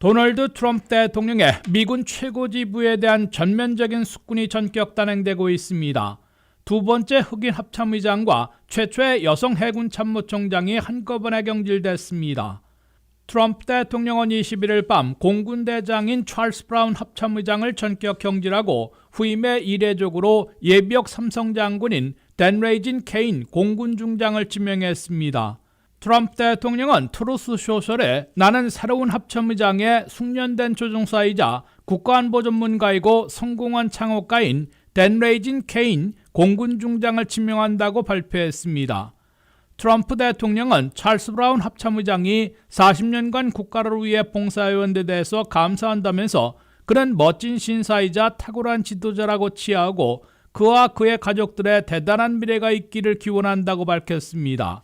도널드 트럼프 대통령의 미군 최고지부에 대한 전면적인 숙군이 전격 단행되고 있습니다. 두 번째 흑인 합참의장과 최초의 여성 해군 참모총장이 한꺼번에 경질됐습니다. 트럼프 대통령은 21일 밤 공군대장인 찰스 브라운 합참의장을 전격 경질하고 후임에 이례적으로 예비역 삼성장군인 댄 레이진 케인 공군중장을 지명했습니다. 트럼프 대통령은 트루스 소셜에 나는 새로운 합참의장의 숙련된 조종사이자 국가안보 전문가이고 성공한 창업가인 댄 레이진 케인 공군중장을 지명한다고 발표했습니다. 트럼프 대통령은 찰스 브라운 합참의장이 40년간 국가를 위해 봉사해온 데 대해서 감사한다면서 그는 멋진 신사이자 탁월한 지도자라고 치하하고 그와 그의 가족들의 대단한 미래가 있기를 기원한다고 밝혔습니다.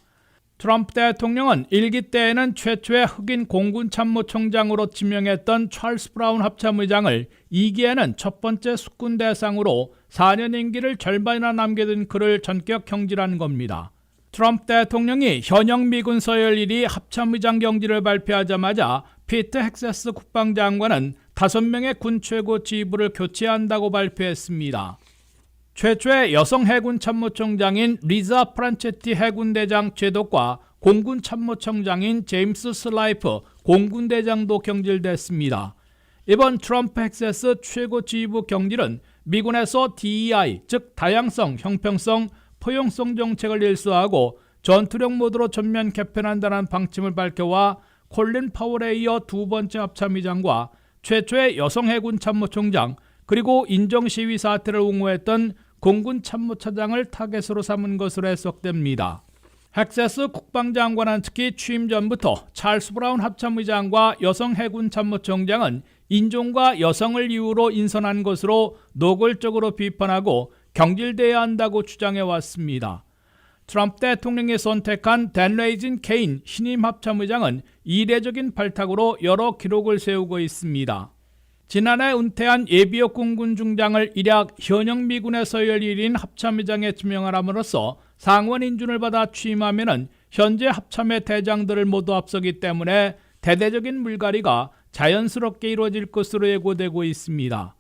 트럼프 대통령은 1기 때에는 최초의 흑인 공군 참모총장으로 지명했던 찰스 브라운 합참의장을 2기에는 첫 번째 숙군 대상으로 4년 임기를 절반이나 남겨둔 그를 전격 경질한 겁니다. 트럼프 대통령이 현역 미군 서열 1위 합참의장 경질을 발표하자마자 피트 헥세스 국방장관은 5명의 군 최고 지휘부를 교체한다고 발표했습니다. 최초의 여성 해군 참모총장인 리자 프란체티 해군대장 제독과 공군 참모총장인 제임스 슬라이프 공군대장도 경질됐습니다. 이번 트럼프 헥세스 최고 지휘부 경질은 미군에서 DEI, 즉 다양성, 형평성, 포용성 정책을 일수하고 전투력 모드로 전면 개편한다는 방침을 밝혀와 콜린 파월에 이어 두 번째 합참의장과 최초의 여성 해군 참모총장 그리고 인정시위 사태를 옹호했던 공군 참모차장을 타겟으로 삼은 것으로 해석됩니다. 헥세스 국방장관은 특히 취임 전부터 찰스 브라운 합참의장과 여성 해군 참모총장은 인종과 여성을 이유로 인선한 것으로 노골적으로 비판하고 경질돼야 한다고 주장해왔습니다. 트럼프 대통령이 선택한 댄 레이진 케인 신임 합참의장은 이례적인 발탁으로 여러 기록을 세우고 있습니다. 지난해 은퇴한 예비역 공군중장을 일약 현역 미군의 서열 1인 합참의장에 지명함으로써 상원 인준을 받아 취임하면 현재 합참의 대장들을 모두 앞서기 때문에 대대적인 물갈이가 자연스럽게 이루어질 것으로 예고되고 있습니다.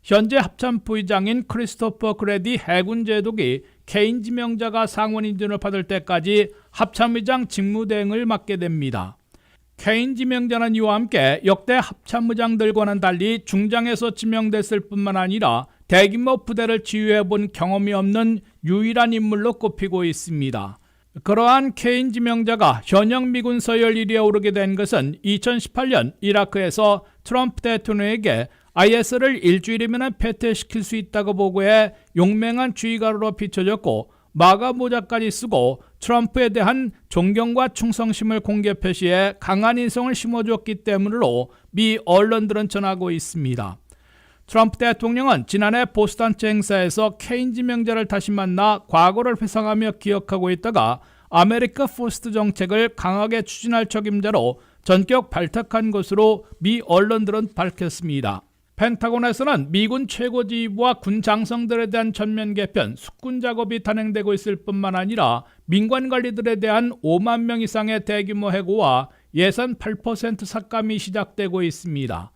현재 합참부의장인 크리스토퍼 그레디 해군 제독이 케인 지명자가 상원 인준을 받을 때까지 합참의장 직무대행을 맡게 됩니다. 케인 지명자는 이와 함께 역대 합참의장들과는 달리 중장에서 지명됐을 뿐만 아니라 대규모 부대를 지휘해본 경험이 없는 유일한 인물로 꼽히고 있습니다. 그러한 케인 지명자가 현역 미군 서열 1위에 오르게 된 것은 2018년 이라크에서 트럼프 대통령에게 IS를 일주일이면 패퇴시킬 수 있다고 보고해 용맹한 지휘가로 비춰졌고 마가 모자까지 쓰고 트럼프에 대한 존경과 충성심을 공개 표시해 강한 인성을 심어주었기 때문으로 미 언론들은 전하고 있습니다. 트럼프 대통령은 지난해 보스단체 행사에서 케인 지명자를 다시 만나 과거를 회상하며 기억하고 있다가 아메리카 퍼스트 정책을 강하게 추진할 책임자로 전격 발탁한 것으로 미 언론들은 밝혔습니다. 펜타곤에서는 미군 최고지휘부와 군 장성들에 대한 전면 개편, 숙군 작업이 단행되고 있을 뿐만 아니라 민관 관리들에 대한 5만 명 이상의 대규모 해고와 예산 8% 삭감이 시작되고 있습니다.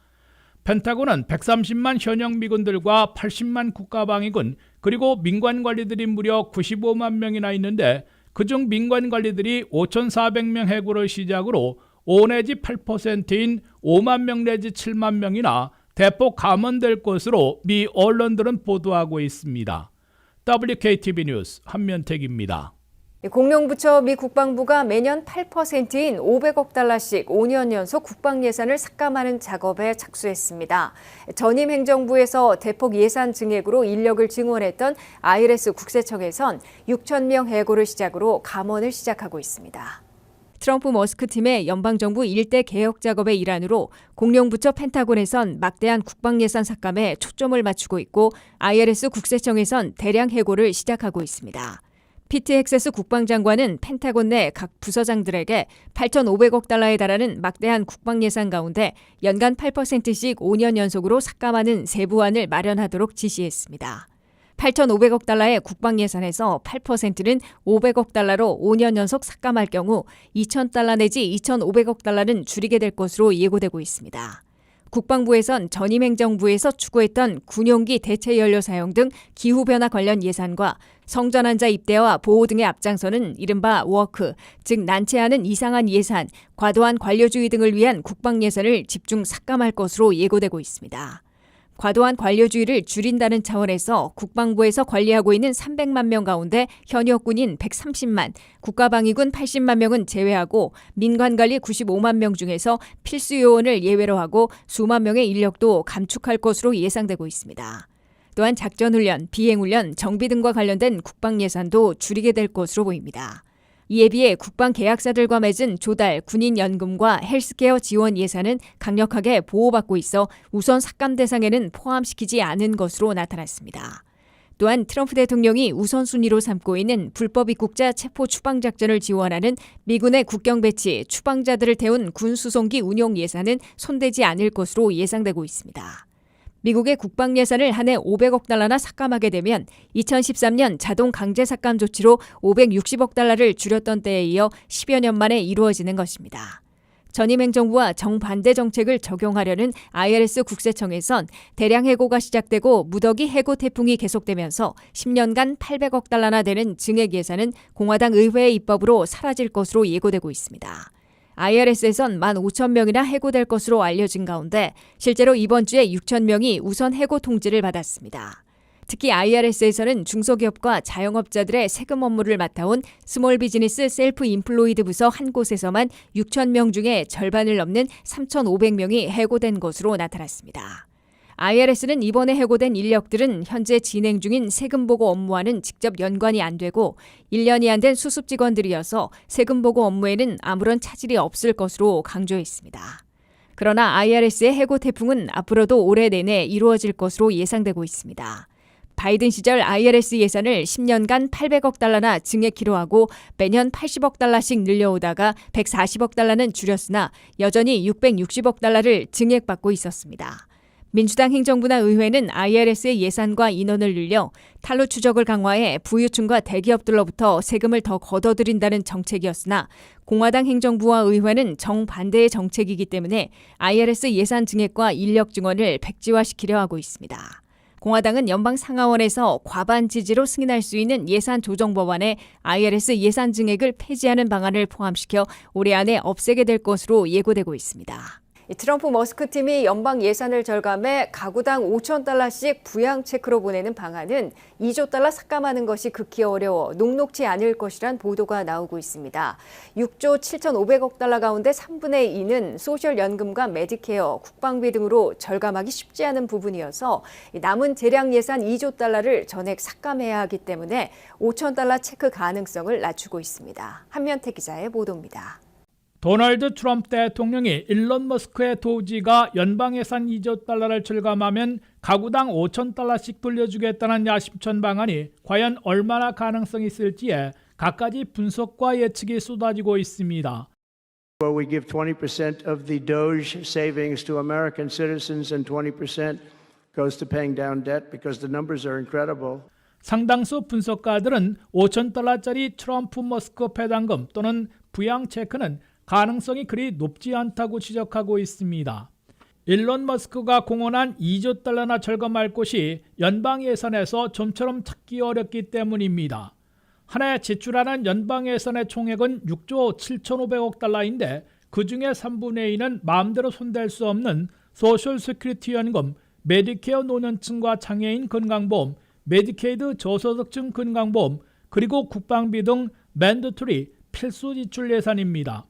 펜타곤은 130만 현역 미군들과 80만 국가방위군 그리고 민관 관리들이 무려 95만 명이나 있는데 그중 민관 관리들이 5,400명 해고를 시작으로 5 내지 8%인 5만 명 내지 7만 명이나 대폭 감원될 것으로 미 언론들은 보도하고 있습니다. WKTV 뉴스 한면택입니다. 공룡부처 미 국방부가 매년 8%인 500억 달러씩 5년 연속 국방 예산을 삭감하는 작업에 착수했습니다. 전임 행정부에서 대폭 예산 증액으로 인력을 증원했던 IRS 국세청에선 6,000명 해고를 시작으로 감원을 시작하고 있습니다. 트럼프 머스크 팀의 연방정부 일대 개혁 작업의 일환으로 공룡부처 펜타곤에선 막대한 국방 예산 삭감에 초점을 맞추고 있고 IRS 국세청에선 대량 해고를 시작하고 있습니다. 피트 헥세스 국방장관은 펜타곤 내 각 부서장들에게 8,500억 달러에 달하는 막대한 국방 예산 가운데 연간 8%씩 5년 연속으로 삭감하는 세부안을 마련하도록 지시했습니다. 8,500억 달러의 국방 예산에서 8%는 500억 달러로 5년 연속 삭감할 경우 2,000달러 내지 2,500억 달러는 줄이게 될 것으로 예고되고 있습니다. 국방부에선 전임 행정부에서 추구했던 군용기 대체 연료 사용 등 기후변화 관련 예산과 성전환자 입대와 보호 등의 앞장서는 이른바 워크, 즉 난처하는 이상한 예산, 과도한 관료주의 등을 위한 국방 예산을 집중 삭감할 것으로 예고되고 있습니다. 과도한 관료주의를 줄인다는 차원에서 국방부에서 관리하고 있는 300만 명 가운데 현역 군인 130만, 국가방위군 80만 명은 제외하고 민관관리 95만 명 중에서 필수 요원을 예외로 하고 수만 명의 인력도 감축할 것으로 예상되고 있습니다. 또한 작전훈련, 비행훈련, 정비 등과 관련된 국방 예산도 줄이게 될 것으로 보입니다. 이에 비해 국방 계약사들과 맺은 조달, 군인연금과 헬스케어 지원 예산은 강력하게 보호받고 있어 우선 삭감 대상에는 포함시키지 않은 것으로 나타났습니다. 또한 트럼프 대통령이 우선순위로 삼고 있는 불법 입국자 체포 추방 작전을 지원하는 미군의 국경 배치, 추방자들을 태운 군 수송기 운용 예산은 손대지 않을 것으로 예상되고 있습니다. 미국의 국방 예산을 한 해 500억 달러나 삭감하게 되면 2013년 자동 강제 삭감 조치로 560억 달러를 줄였던 때에 이어 10여 년 만에 이루어지는 것입니다. 전임 행정부와 정반대 정책을 적용하려는 IRS 국세청에선 대량 해고가 시작되고 무더기 해고 태풍이 계속되면서 10년간 800억 달러나 되는 증액 예산은 공화당 의회의 입법으로 사라질 것으로 예고되고 있습니다. IRS에선 15,000명이나 해고될 것으로 알려진 가운데 실제로 이번 주에 6,000명이 우선 해고 통지를 받았습니다. 특히 IRS에서는 중소기업과 자영업자들의 세금 업무를 맡아온 스몰 비즈니스 셀프 인플로이드 부서 한 곳에서만 6,000명 중에 절반을 넘는 3,500명이 해고된 것으로 나타났습니다. IRS는 이번에 해고된 인력들은 현재 진행 중인 세금보고 업무와는 직접 연관이 안 되고 1년이 안 된 수습 직원들이어서 세금보고 업무에는 아무런 차질이 없을 것으로 강조했습니다. 그러나 IRS의 해고 태풍은 앞으로도 올해 내내 이루어질 것으로 예상되고 있습니다. 바이든 시절 IRS 예산을 10년간 800억 달러나 증액키로 하고 매년 80억 달러씩 늘려오다가 140억 달러는 줄였으나 여전히 660억 달러를 증액받고 있었습니다. 민주당 행정부나 의회는 IRS의 예산과 인원을 늘려 탈루 추적을 강화해 부유층과 대기업들로부터 세금을 더 걷어들인다는 정책이었으나 공화당 행정부와 의회는 정반대의 정책이기 때문에 IRS 예산 증액과 인력 증원을 백지화시키려 하고 있습니다. 공화당은 연방 상하원에서 과반 지지로 승인할 수 있는 예산 조정 법안에 IRS 예산 증액을 폐지하는 방안을 포함시켜 올해 안에 없애게 될 것으로 예고되고 있습니다. 트럼프 머스크 팀이 연방 예산을 절감해 가구당 5,000달러씩 부양 체크로 보내는 방안은 2조 달러 삭감하는 것이 극히 어려워 녹록지 않을 것이란 보도가 나오고 있습니다. 6조 7,500억 달러 가운데 3분의 2는 소셜연금과 메디케어, 국방비 등으로 절감하기 쉽지 않은 부분이어서 남은 재량 예산 2조 달러를 전액 삭감해야 하기 때문에 5,000달러 체크 가능성을 낮추고 있습니다. 한면태 기자의 보도입니다. 도널드 트럼프 대통령이 일론 머스크의 도지가 연방 예산 2조 달러를 절감하면 가구당 5,000달러씩 돌려주겠다는 야심천 방안이 과연 얼마나 가능성이 있을지에 갖가지 분석과 예측이 쏟아지고 있습니다. Where we give 20% of the Doge savings to American citizens and 20% goes to paying down debt because the numbers are incredible. 상당수 분석가들은 5,000달러짜리 트럼프 머스크 배당금 또는 부양 체크는 가능성이 그리 높지 않다고 지적하고 있습니다. 일론 머스크가 공언한 2조 달러나 절감할 곳이 연방 예산에서 좀처럼 찾기 어렵기 때문입니다. 한 해 지출하는 연방 예산의 총액은 6조 7,500억 달러인데 그중에 3분의 2는 마음대로 손댈 수 없는 소셜 세큐리티 연금, 메디케어 노년층과 장애인 건강보험, 메디케이드 저소득층 건강보험, 그리고 국방비 등 맨더토리 필수 지출 예산입니다.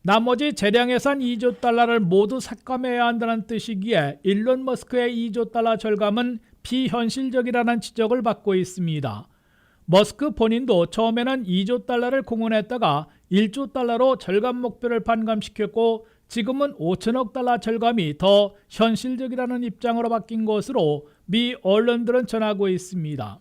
나머지 재량 예산 2조 달러를 모두 삭감해야 한다는 뜻이기에 일론 머스크의 2조 달러 절감은 비현실적이라는 지적을 받고 있습니다. 머스크 본인도 처음에는 2조 달러를 공언했다가 1조 달러로 절감 목표를 반감시켰고 지금은 5천억 달러 절감이 더 현실적이라는 입장으로 바뀐 것으로 미 언론들은 전하고 있습니다.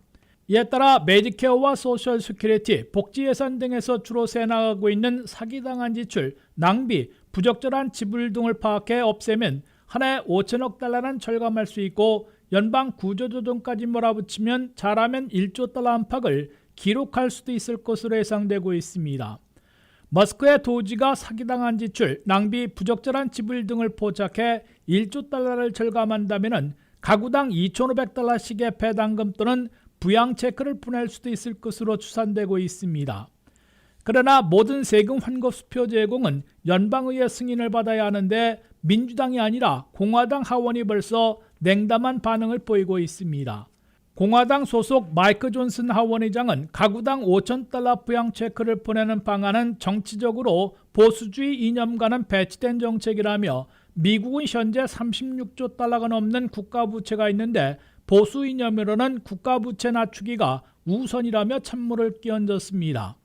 이에 따라 메디케어와 소셜 시큐리티, 복지 예산 등에서 주로 새나가고 있는 사기당한 지출, 낭비, 부적절한 지불 등을 파악해 없애면 한 해 5천억 달러는 절감할 수 있고 연방 구조조정까지 몰아붙이면 잘하면 1조 달러 안팎을 기록할 수도 있을 것으로 예상되고 있습니다. 머스크의 도지가 사기당한 지출, 낭비, 부적절한 지불 등을 포착해 1조 달러를 절감한다면 가구당 2,500달러씩의 배당금 또는 부양 체크를 보낼 수도 있을 것으로 추산되고 있습니다. 그러나 모든 세금 환급수표 제공은 연방의회 승인을 받아야 하는데 민주당이 아니라 공화당 하원이 벌써 냉담한 반응을 보이고 있습니다. 공화당 소속 마이크 존슨 하원의장은 가구당 5,000달러 부양 체크를 보내는 방안은 정치적으로 보수주의 이념과는 배치된 정책이라며 미국은 현재 36조 달러가 넘는 국가부채가 있는데 보수 이념으로는 국가부채 낮추기가 우선이라며 찬물을 끼얹었습니다.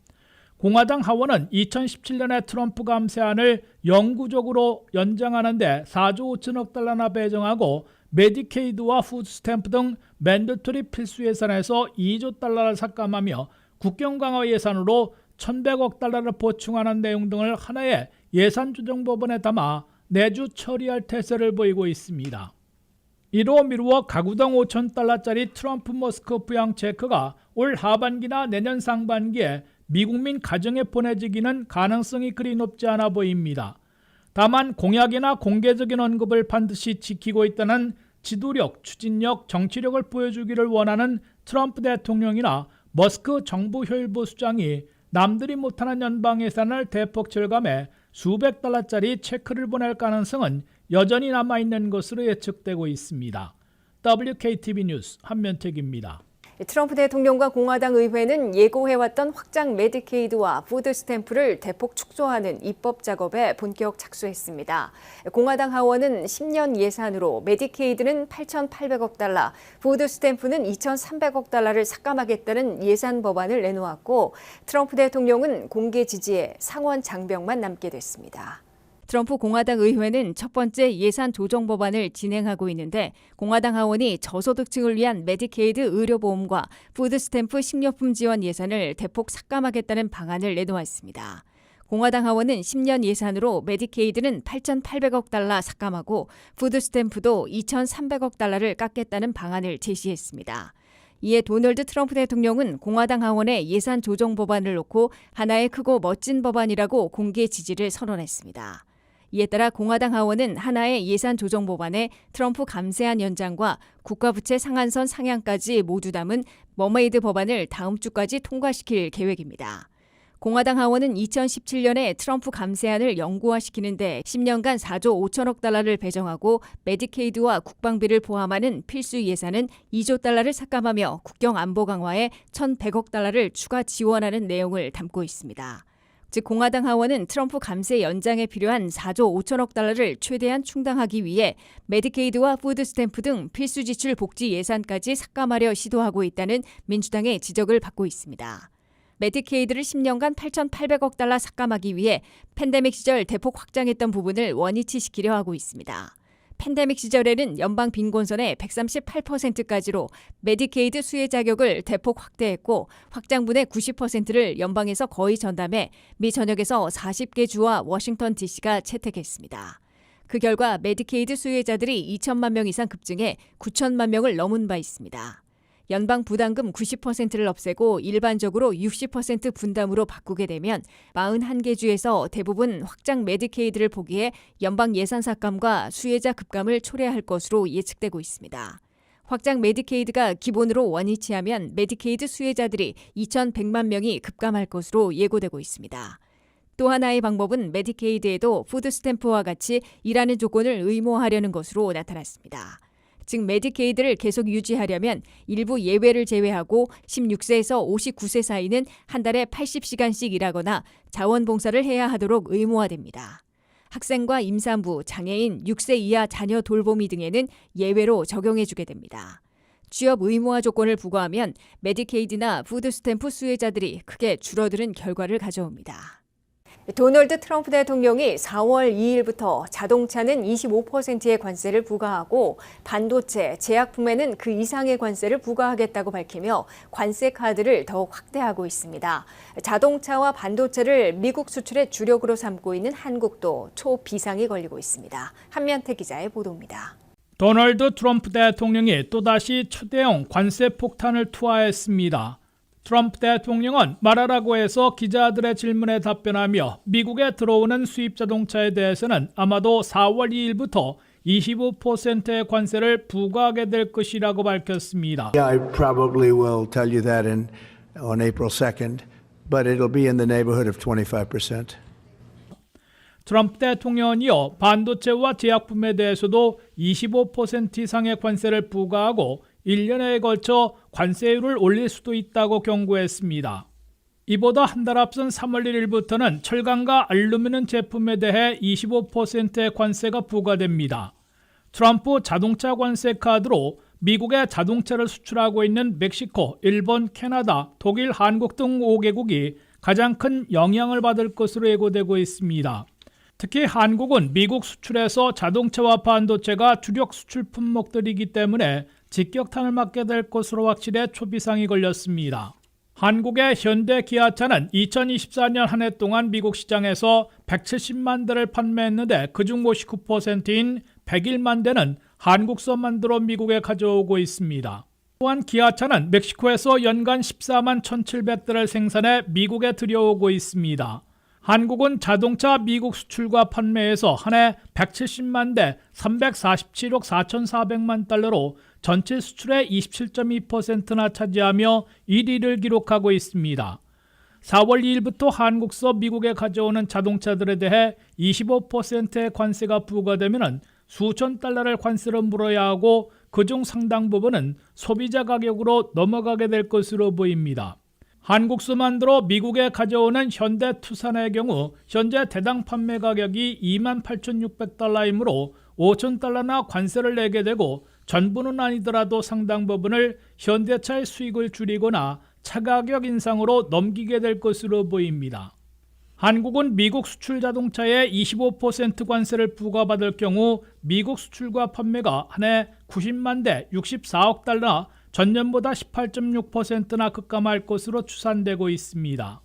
공화당 하원은 2017년에 트럼프 감세안을 영구적으로 연장하는데 4조 5천억 달러나 배정하고 메디케이드와 푸드스탬프 등 맨더토리 필수 예산에서 2조 달러를 삭감하며 국경 강화 예산으로 1,100억 달러를 보충하는 내용 등을 하나의 예산조정법안에 담아 내주 처리할 태세를 보이고 있습니다. 이로 미루어 가구당 5,000달러짜리 트럼프 머스크 부양 체크가 올 하반기나 내년 상반기에 미국민 가정에 보내지기는 가능성이 그리 높지 않아 보입니다. 다만 공약이나 공개적인 언급을 반드시 지키고 있다는 지도력, 추진력, 정치력을 보여주기를 원하는 트럼프 대통령이나 머스크 정부 효율부 수장이 남들이 못하는 연방 예산을 대폭 절감해 수백 달러짜리 체크를 보낼 가능성은 여전히 남아있는 것으로 예측되고 있습니다. WKTV 뉴스 한면택입니다. 트럼프 대통령과 공화당 의회는 예고해왔던 확장 메디케이드와 푸드 스탬프를 대폭 축소하는 입법 작업에 본격 착수했습니다. 공화당 하원은 10년 예산으로 메디케이드는 8,800억 달러, 푸드 스탬프는 2,300억 달러를 삭감하겠다는 예산 법안을 내놓았고 트럼프 대통령은 공개 지지에 상원 장벽만 남게 됐습니다. 트럼프 공화당 의회는 첫 번째 예산 조정 법안을 진행하고 있는데 공화당 하원이 저소득층을 위한 메디케이드 의료보험과 푸드스탬프 식료품 지원 예산을 대폭 삭감하겠다는 방안을 내놓았습니다. 공화당 하원은 10년 예산으로 메디케이드는 8,800억 달러 삭감하고 푸드스탬프도 2,300억 달러를 깎겠다는 방안을 제시했습니다. 이에 도널드 트럼프 대통령은 공화당 하원에 예산 조정 법안을 놓고 하나의 크고 멋진 법안이라고 공개 지지를 선언했습니다. 이에 따라 공화당 하원은 하나의 예산 조정 법안에 트럼프 감세안 연장과 국가부채 상한선 상향까지 모두 담은 머메이드 법안을 다음 주까지 통과시킬 계획입니다. 공화당 하원은 2017년에 트럼프 감세안을 영구화시키는데 10년간 4조 5천억 달러를 배정하고 메디케이드와 국방비를 포함하는 필수 예산은 2조 달러를 삭감하며 국경 안보 강화에 1,100억 달러를 추가 지원하는 내용을 담고 있습니다. 즉 공화당 하원은 트럼프 감세 연장에 필요한 4조 5천억 달러를 최대한 충당하기 위해 메디케이드와 푸드스탬프 등 필수 지출 복지 예산까지 삭감하려 시도하고 있다는 민주당의 지적을 받고 있습니다. 메디케이드를 10년간 8,800억 달러 삭감하기 위해 팬데믹 시절 대폭 확장했던 부분을 원위치시키려 하고 있습니다. 팬데믹 시절에는 연방 빈곤선의 138%까지로 메디케이드 수혜 자격을 대폭 확대했고 확장분의 90%를 연방에서 거의 전담해 미 전역에서 40개 주와 워싱턴 DC가 채택했습니다. 그 결과 메디케이드 수혜자들이 2천만 명 이상 급증해 9천만 명을 넘은 바 있습니다. 연방 부담금 90%를 없애고 일반적으로 60% 분담으로 바꾸게 되면 41개 주에서 대부분 확장 메디케이드를 포기해 연방 예산 삭감과 수혜자 급감을 초래할 것으로 예측되고 있습니다. 확장 메디케이드가 기본으로 원위치하면 메디케이드 수혜자들이 2,100만 명이 급감할 것으로 예고되고 있습니다. 또 하나의 방법은 메디케이드에도 푸드스탬프와 같이 일하는 조건을 의무화하려는 것으로 나타났습니다. 즉 메디케이드를 계속 유지하려면 일부 예외를 제외하고 16세에서 59세 사이는 한 달에 80시간씩 일하거나 자원봉사를 해야 하도록 의무화됩니다. 학생과 임산부, 장애인, 6세 이하 자녀 돌보미 등에는 예외로 적용해주게 됩니다. 취업 의무화 조건을 부과하면 메디케이드나 푸드스탬프 수혜자들이 크게 줄어드는 결과를 가져옵니다. 도널드 트럼프 대통령이 4월 2일부터 자동차는 25%의 관세를 부과하고 반도체, 제약품에는 그 이상의 관세를 부과하겠다고 밝히며 관세 카드를 더욱 확대하고 있습니다. 자동차와 반도체를 미국 수출의 주력으로 삼고 있는 한국도 초비상이 걸리고 있습니다. 한면태 기자의 보도입니다. 도널드 트럼프 대통령이 또다시 초대형 관세 폭탄을 투하했습니다. 트럼프 대통령은 말하라고 해서 기자들의 질문에 답변하며 미국에 들어오는 수입 자동차에 대해서는 아마도 4월 2일부터 25%의 관세를 부과하게 될 것이라고 밝혔습니다. Yeah, I probably will tell you that on April 2nd, but it'll be in the neighborhood of 25%. 트럼프 대통령이요 반도체와 제약품에 대해서도 25% 이상의 관세를 부과하고 1년에 걸쳐 관세율을 올릴 수도 있다고 경고했습니다. 이보다 한 달 앞선 3월 1일부터는 철강과 알루미늄 제품에 대해 25%의 관세가 부과됩니다. 트럼프 자동차 관세 카드로 미국에 자동차를 수출하고 있는 멕시코, 일본, 캐나다, 독일, 한국 등 5개국이 가장 큰 영향을 받을 것으로 예고되고 있습니다. 특히 한국은 미국 수출에서 자동차와 반도체가 주력 수출 품목들이기 때문에 직격탄을 맞게 될 것으로 확실해 초비상이 걸렸습니다. 한국의 현대 기아차는 2024년 한 해 동안 미국 시장에서 170만 대를 판매했는데 그중 59%인 101만 대는 한국서 만들어 미국에 가져오고 있습니다. 또한 기아차는 멕시코에서 연간 14만 1,700대를 생산해 미국에 들여오고 있습니다. 한국은 자동차 미국 수출과 판매에서 한 해 170만 대 347억 4,400만 달러로 전체 수출의 27.2%나 차지하며 1위를 기록하고 있습니다. 4월 2일부터 한국서 미국에 가져오는 자동차들에 대해 25%의 관세가 부과되면 수천 달러를 관세로 물어야 하고 그중 상당 부분은 소비자 가격으로 넘어가게 될 것으로 보입니다. 한국서 만들어 미국에 가져오는 현대 투싼의 경우 현재 대당 판매 가격이 28,600달러이므로 5,000달러나 관세를 내게 되고 전부는 아니더라도 상당 부분을 현대차의 수익을 줄이거나 차 가격 인상으로 넘기게 될 것으로 보입니다. 한국은 미국 수출 자동차에 25% 관세를 부과받을 경우 미국 수출과 판매가 한 해 90만 대 64억 달러, 전년보다 18.6%나 급감할 것으로 추산되고 있습니다.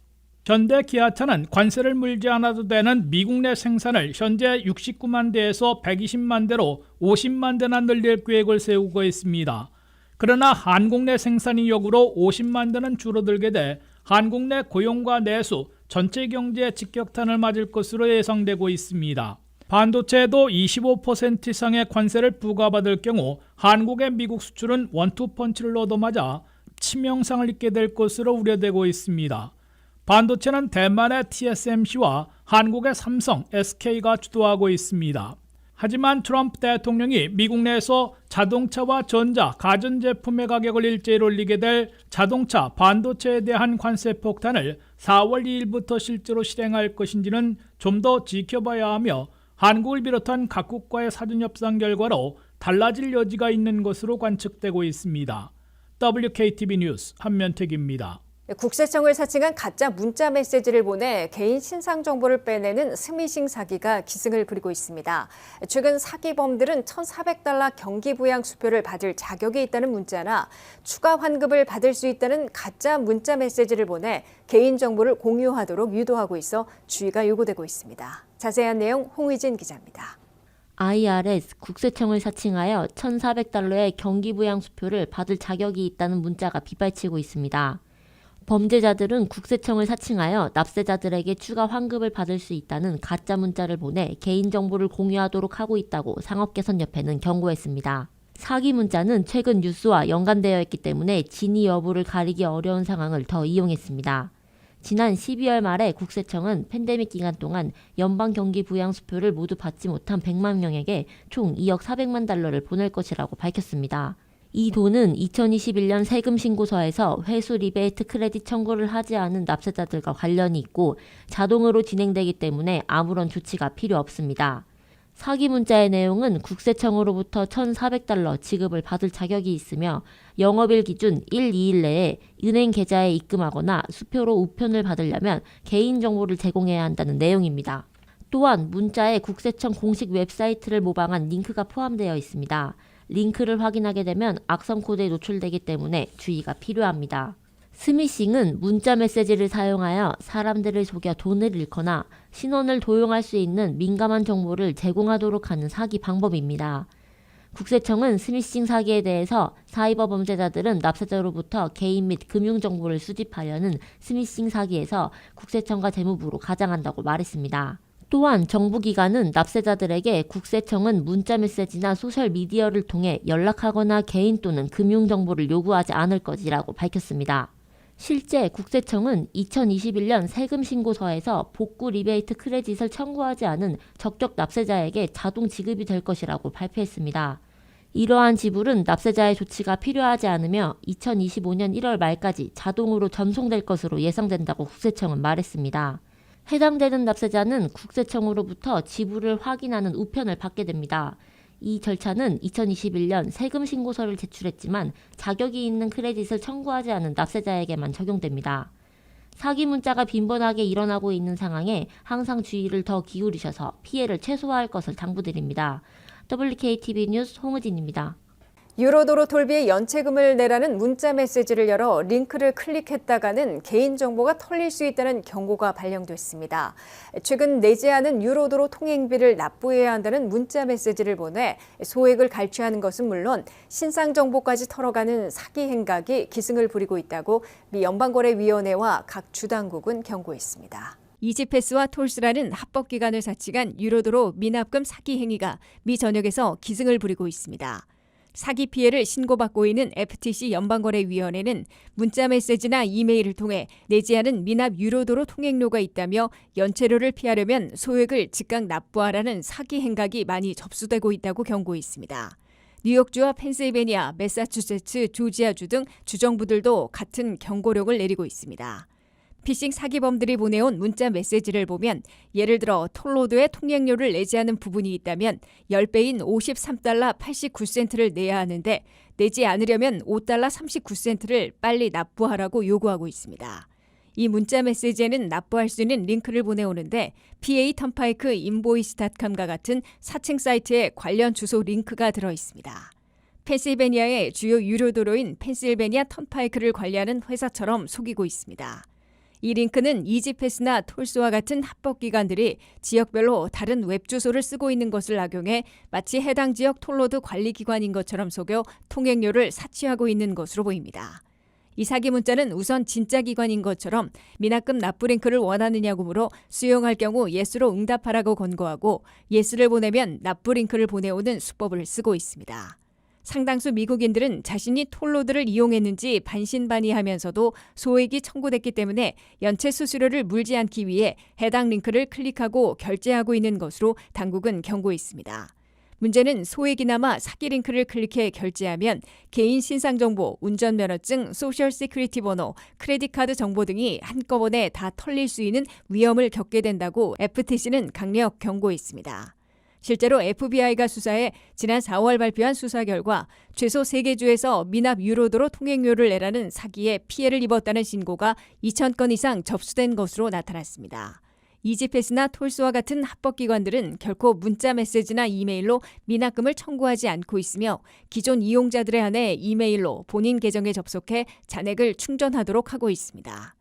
현대 기아차는 관세를 물지 않아도 되는 미국 내 생산을 현재 69만 대에서 120만 대로 50만 대나 늘릴 계획을 세우고 있습니다. 그러나 한국 내 생산 이역으로 50만 대는 줄어들게 돼 한국 내 고용과 내수, 전체 경제에 직격탄을 맞을 것으로 예상되고 있습니다. 반도체에도 25% 이상의 관세를 부과받을 경우 한국의 미국 수출은 원투펀치를 얻어맞아 치명상을 입게 될 것으로 우려되고 있습니다. 반도체는 대만의 TSMC와 한국의 삼성, SK가 주도하고 있습니다. 하지만 트럼프 대통령이 미국 내에서 자동차와 전자, 가전제품의 가격을 일제히 올리게 될 자동차, 반도체에 대한 관세 폭탄을 4월 2일부터 실제로 실행할 것인지는 좀 더 지켜봐야 하며 한국을 비롯한 각국과의 사전협상 결과로 달라질 여지가 있는 것으로 관측되고 있습니다. WKTV 뉴스 한면택입니다. 국세청을 사칭한 가짜 문자 메시지를 보내 개인 신상 정보를 빼내는 스미싱 사기가 기승을 부리고 있습니다. 최근 사기범들은 1,400달러 경기부양 수표를 받을 자격이 있다는 문자나 추가 환급을 받을 수 있다는 가짜 문자 메시지를 보내 개인 정보를 공유하도록 유도하고 있어 주의가 요구되고 있습니다. 자세한 내용 홍의진 기자입니다. IRS 국세청을 사칭하여 1,400달러의 경기부양 수표를 받을 자격이 있다는 문자가 빗발치고 있습니다. 범죄자들은 국세청을 사칭하여 납세자들에게 추가 환급을 받을 수 있다는 가짜 문자를 보내 개인정보를 공유하도록 하고 있다고 상업개선협회는 경고했습니다. 사기 문자는 최근 뉴스와 연관되어 있기 때문에 진위 여부를 가리기 어려운 상황을 더 이용했습니다. 지난 12월 말에 국세청은 팬데믹 기간 동안 연방 경기 부양 수표를 모두 받지 못한 100만 명에게 총 2억 400만 달러를 보낼 것이라고 밝혔습니다. 이 돈은 2021년 세금 신고서에서 회수 리베이트 크레딧 청구를 하지 않은 납세자들과 관련이 있고 자동으로 진행되기 때문에 아무런 조치가 필요 없습니다. 사기 문자의 내용은 국세청으로부터 1,400달러 지급을 받을 자격이 있으며 영업일 기준 1, 2일 내에 은행 계좌에 입금하거나 수표로 우편을 받으려면 개인정보를 제공해야 한다는 내용입니다. 또한 문자에 국세청 공식 웹사이트를 모방한 링크가 포함되어 있습니다. 링크를 확인하게 되면 악성 코드에 노출되기 때문에 주의가 필요합니다. 스미싱은 문자 메시지를 사용하여 사람들을 속여 돈을 잃거나 신원을 도용할 수 있는 민감한 정보를 제공하도록 하는 사기 방법입니다. 국세청은 스미싱 사기에 대해서 사이버 범죄자들은 납세자로부터 개인 및 금융정보를 수집하려는 스미싱 사기에서 국세청과 재무부로 가장한다고 말했습니다. 또한 정부기관은 납세자들에게 국세청은 문자메시지나 소셜미디어를 통해 연락하거나 개인 또는 금융정보를 요구하지 않을 것이라고 밝혔습니다. 실제 국세청은 2021년 세금 신고서에서 복구 리베이트 크레딧을 청구하지 않은 적격 납세자에게 자동 지급이 될 것이라고 발표했습니다. 이러한 지불은 납세자의 조치가 필요하지 않으며 2025년 1월 말까지 자동으로 전송될 것으로 예상된다고 국세청은 말했습니다. 해당되는 납세자는 국세청으로부터 지불을 확인하는 우편을 받게 됩니다. 이 절차는 2021년 세금 신고서를 제출했지만 자격이 있는 크레딧을 청구하지 않은 납세자에게만 적용됩니다. 사기 문자가 빈번하게 일어나고 있는 상황에 항상 주의를 더 기울이셔서 피해를 최소화할 것을 당부드립니다. WKTV 뉴스 홍의진입니다. 유로도로 톨비에 연체금을 내라는 문자 메시지를 열어 링크를 클릭했다가는 개인정보가 털릴 수 있다는 경고가 발령됐습니다. 최근 내지 않은 유로도로 통행비를 납부해야 한다는 문자 메시지를 보내 소액을 갈취하는 것은 물론 신상 정보까지 털어가는 사기 행각이 기승을 부리고 있다고 미 연방거래위원회와 각 주당국은 경고했습니다. 이지패스와 톨스라는 합법기관을 사칭한 유로도로 미납금 사기 행위가 미 전역에서 기승을 부리고 있습니다. 사기 피해를 신고받고 있는 FTC 연방거래위원회는 문자메시지나 이메일을 통해 내지 않은 미납 유로도로 통행료가 있다며 연체료를 피하려면 소액을 즉각 납부하라는 사기 행각이 많이 접수되고 있다고 경고했습니다. 뉴욕주와 펜실베니아, 매사추세츠, 조지아주 등 주정부들도 같은 경고령을 내리고 있습니다. 피싱 사기범들이 보내온 문자 메시지를 보면 예를 들어 톨로드에 통행료를 내지 않은 부분이 있다면 10배인 53달러 89센트를 내야 하는데 내지 않으려면 5달러 39센트를 빨리 납부하라고 요구하고 있습니다. 이 문자 메시지에는 납부할 수 있는 링크를 보내오는데 PA 턴파이크 인보이스닷컴과 같은 사칭 사이트에 관련 주소 링크가 들어있습니다. 펜실베니아의 주요 유료도로인 펜실베니아 턴파이크를 관리하는 회사처럼 속이고 있습니다. 이 링크는 이지패스나 톨스와 같은 합법기관들이 지역별로 다른 웹주소를 쓰고 있는 것을 악용해 마치 해당 지역 톨로드 관리기관인 것처럼 속여 통행료를 사취하고 있는 것으로 보입니다. 이 사기 문자는 우선 진짜 기관인 것처럼 미납금 납부 링크를 원하느냐고 물어 수용할 경우 예스로 응답하라고 권고하고 예스를 보내면 납부 링크를 보내오는 수법을 쓰고 있습니다. 상당수 미국인들은 자신이 톨로드를 이용했는지 반신반의하면서도 소액이 청구됐기 때문에 연체 수수료를 물지 않기 위해 해당 링크를 클릭하고 결제하고 있는 것으로 당국은 경고했습니다. 문제는 소액이나마 사기 링크를 클릭해 결제하면 개인 신상정보, 운전면허증, 소셜 시큐리티 번호, 크레딧 카드 정보 등이 한꺼번에 다 털릴 수 있는 위험을 겪게 된다고 FTC는 강력 경고했습니다. 실제로 FBI가 수사해 지난 4월 발표한 수사 결과 최소 3개 주에서 미납 유로도로 통행료를 내라는 사기에 피해를 입었다는 신고가 2,000건 이상 접수된 것으로 나타났습니다. 이지패스나 톨스와 같은 합법기관들은 결코 문자 메시지나 이메일로 미납금을 청구하지 않고 있으며 기존 이용자들에 한해 이메일로 본인 계정에 접속해 잔액을 충전하도록 하고 있습니다.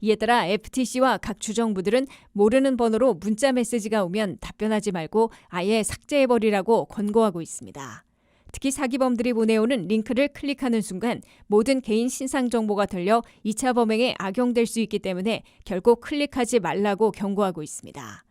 이에 따라 FTC와 각 주정부들은 모르는 번호로 문자 메시지가 오면 답변하지 말고 아예 삭제해버리라고 권고하고 있습니다. 특히 사기범들이 보내오는 링크를 클릭하는 순간 모든 개인 신상 정보가 털려 2차 범행에 악용될 수 있기 때문에 결국 클릭하지 말라고 경고하고 있습니다.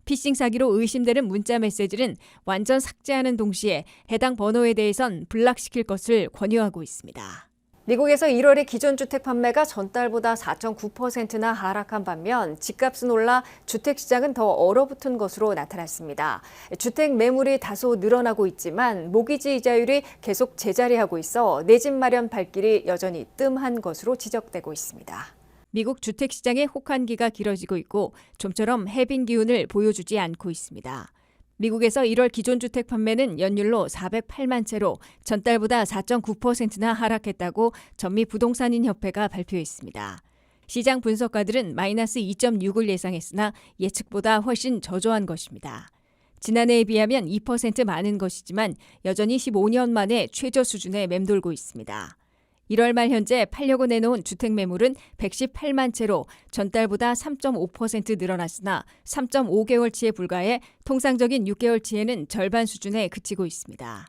피싱 사기로 의심되는 문자 메시지는 완전 삭제하는 동시에 해당 번호에 대해선 블락시킬 것을 권유하고 있습니다. 미국에서 1월의 기존 주택 판매가 전달보다 4.9%나 하락한 반면 집값은 올라 주택 시장은 더 얼어붙은 것으로 나타났습니다. 주택 매물이 다소 늘어나고 있지만 모기지 이자율이 계속 제자리하고 있어 내 집 마련 발길이 여전히 뜸한 것으로 지적되고 있습니다. 미국 주택 시장의 혹한기가 길어지고 있고 좀처럼 해빙 기운을 보여주지 않고 있습니다. 미국에서 1월 기존주택 판매는 연율로 408만 채로 전달보다 4.9%나 하락했다고 전미부동산인협회가 발표했습니다. 시장 분석가들은 마이너스 2.6을 예상했으나 예측보다 훨씬 저조한 것입니다. 지난해에 비하면 2% 많은 것이지만 여전히 15년 만에 최저 수준에 맴돌고 있습니다. 1월 말 현재 팔려고 내놓은 주택 매물은 118만 채로 전달보다 3.5% 늘어났으나 3.5개월치에 불과해 통상적인 6개월치에는 절반 수준에 그치고 있습니다.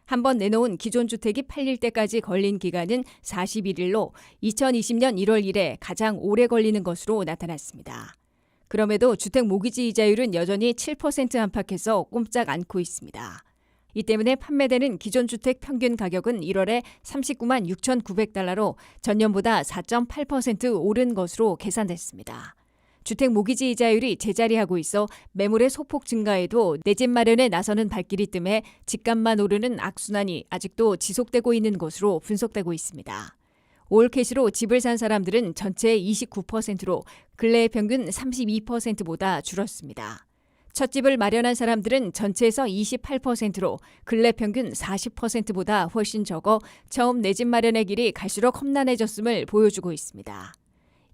한번 내놓은 기존 주택이 팔릴 때까지 걸린 기간은 41일로 2020년 1월 이래 가장 오래 걸리는 것으로 나타났습니다. 그럼에도 주택 모기지 이자율은 여전히 7% 안팎에서 꼼짝 않고 있습니다. 이 때문에 판매되는 기존 주택 평균 가격은 1월에 39만 6,900달러로 전년보다 4.8% 오른 것으로 계산됐습니다. 주택 모기지 이자율이 제자리하고 있어 매물의 소폭 증가에도 내 집 마련에 나서는 발길이 뜸해 집값만 오르는 악순환이 아직도 지속되고 있는 것으로 분석되고 있습니다. 올캐시로 집을 산 사람들은 전체의 29%로 근래의 평균 32%보다 줄었습니다. 첫 집을 마련한 사람들은 전체에서 28%로 근래 평균 40%보다 훨씬 적어 처음 내 집 마련의 길이 갈수록 험난해졌음을 보여주고 있습니다.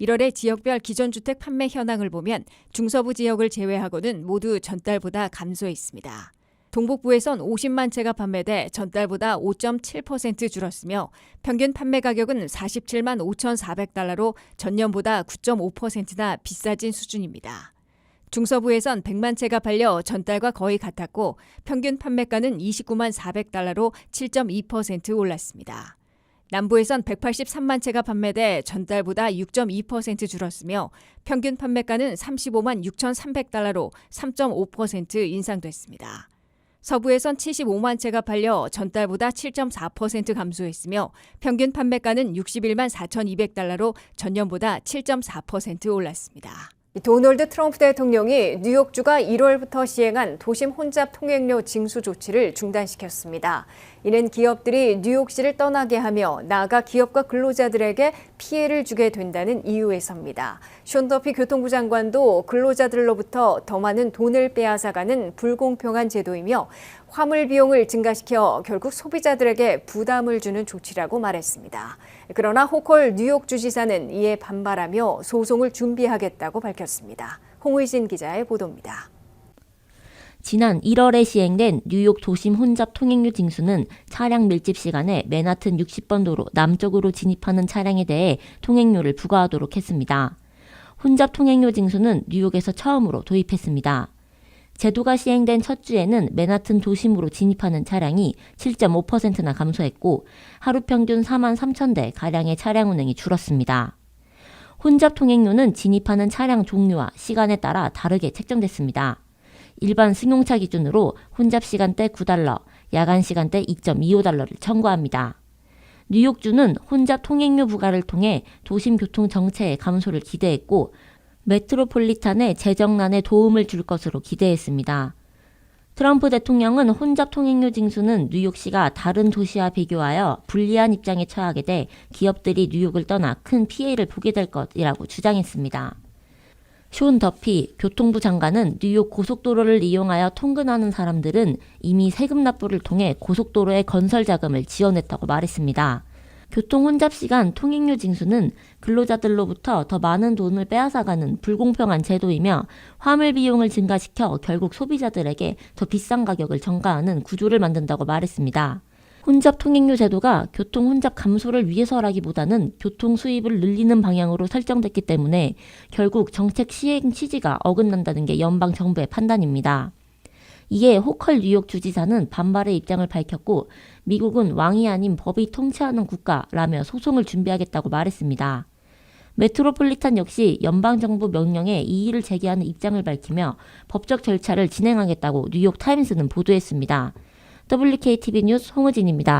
1월의 지역별 기존 주택 판매 현황을 보면 중서부 지역을 제외하고는 모두 전달보다 감소했습니다. 동북부에선 50만 채가 판매돼 전달보다 5.7% 줄었으며 평균 판매 가격은 47만 5,400달러로 전년보다 9.5%나 비싸진 수준입니다. 중서부에선 100만 채가 팔려 전달과 거의 같았고 평균 판매가는 29만 400달러로 7.2% 올랐습니다. 남부에선 183만 채가 판매돼 전달보다 6.2% 줄었으며 평균 판매가는 35만 6,300달러로 3.5% 인상됐습니다. 서부에선 75만 채가 팔려 전달보다 7.4% 감소했으며 평균 판매가는 61만 4,200달러로 전년보다 7.4% 올랐습니다. 도널드 트럼프 대통령이 뉴욕주가 1월부터 시행한 도심 혼잡 통행료 징수 조치를 중단시켰습니다. 이는 기업들이 뉴욕시를 떠나게 하며 나아가 기업과 근로자들에게 피해를 주게 된다는 이유에서입니다. 숀 더피 교통부 장관도 근로자들로부터 더 많은 돈을 빼앗아가는 불공평한 제도이며 화물 비용을 증가시켜 결국 소비자들에게 부담을 주는 조치라고 말했습니다. 그러나 호컬 뉴욕 주지사는 이에 반발하며 소송을 준비하겠다고 밝혔습니다. 홍의진 기자의 보도입니다. 지난 1월에 시행된 뉴욕 도심 혼잡 통행료 징수는 차량 밀집 시간에 맨하튼 60번 도로 남쪽으로 진입하는 차량에 대해 통행료를 부과하도록 했습니다. 혼잡 통행료 징수는 뉴욕에서 처음으로 도입했습니다. 제도가 시행된 첫 주에는 맨하튼 도심으로 진입하는 차량이 7.5%나 감소했고 하루 평균 4만 3천 대 가량의 차량 운행이 줄었습니다. 혼잡 통행료는 진입하는 차량 종류와 시간에 따라 다르게 책정됐습니다. 일반 승용차 기준으로 혼잡 시간대 9달러, 야간 시간대 2.25달러를 청구합니다. 뉴욕주는 혼잡 통행료 부과를 통해 도심 교통 정체의 감소를 기대했고 메트로폴리탄의 재정난에 도움을 줄 것으로 기대했습니다. 트럼프 대통령은 혼잡 통행료 징수는 뉴욕시가 다른 도시와 비교하여 불리한 입장에 처하게 돼 기업들이 뉴욕을 떠나 큰 피해를 보게 될 것이라고 주장했습니다. 숀 더피 교통부 장관은 뉴욕 고속도로를 이용하여 통근하는 사람들은 이미 세금 납부를 통해 고속도로의 건설 자금을 지원했다고 말했습니다. 교통 혼잡 시간 통행료 징수는 근로자들로부터 더 많은 돈을 빼앗아가는 불공평한 제도이며 화물 비용을 증가시켜 결국 소비자들에게 더 비싼 가격을 전가하는 구조를 만든다고 말했습니다. 혼잡 통행료 제도가 교통 혼잡 감소를 위해서라기보다는 교통 수입을 늘리는 방향으로 설정됐기 때문에 결국 정책 시행 취지가 어긋난다는 게 연방 정부의 판단입니다. 이에 호컬 뉴욕 주지사는 반발의 입장을 밝혔고 미국은 왕이 아닌 법이 통치하는 국가라며 소송을 준비하겠다고 말했습니다. 메트로폴리탄 역시 연방정부 명령에 이의를 제기하는 입장을 밝히며 법적 절차를 진행하겠다고 뉴욕 타임스는 보도했습니다. WKTV 뉴스 홍의진입니다.